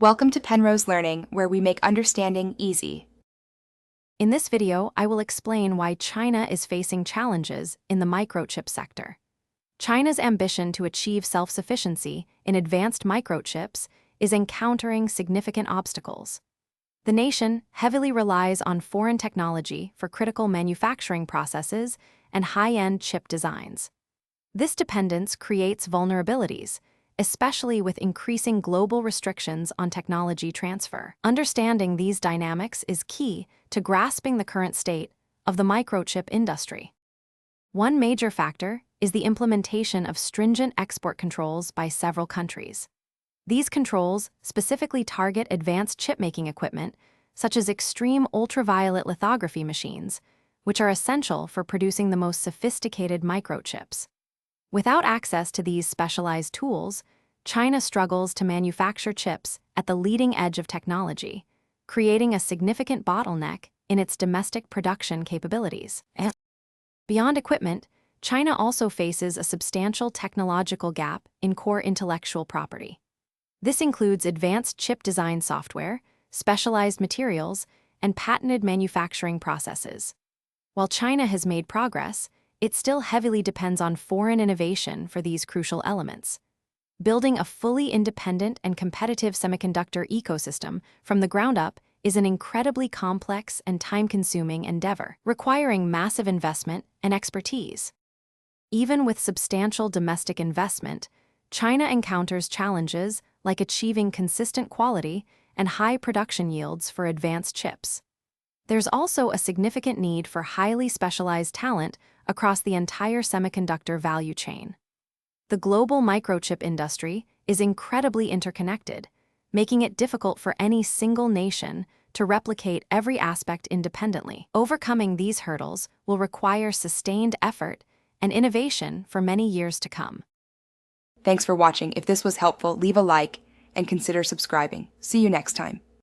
Welcome to Penrose Learning, where we make understanding easy. In this video, I will explain why China is facing challenges in the microchip sector. China's ambition to achieve self-sufficiency in advanced microchips is encountering significant obstacles. The nation heavily relies on foreign technology for critical manufacturing processes and high-end chip designs. This dependence creates vulnerabilities, especially with increasing global restrictions on technology transfer. Understanding these dynamics is key to grasping the current state of the microchip industry. One major factor is the implementation of stringent export controls by several countries. These controls specifically target advanced chip-making equipment, such as extreme ultraviolet lithography machines, which are essential for producing the most sophisticated microchips. Without access to these specialized tools, China struggles to manufacture chips at the leading edge of technology, creating a significant bottleneck in its domestic production capabilities. Beyond equipment, China also faces a substantial technological gap in core intellectual property. This includes advanced chip design software, specialized materials, and patented manufacturing processes. While China has made progress, it still heavily depends on foreign innovation for these crucial elements. Building a fully independent and competitive semiconductor ecosystem from the ground up is an incredibly complex and time-consuming endeavor, requiring massive investment and expertise. Even with substantial domestic investment, China encounters challenges like achieving consistent quality and high production yields for advanced chips. There's also a significant need for highly specialized talent across the entire semiconductor value chain. The global microchip industry is incredibly interconnected, making it difficult for any single nation to replicate every aspect independently. Overcoming these hurdles will require sustained effort and innovation for many years to come. Thanks for watching. If this was helpful, leave a like and consider subscribing. See you next time.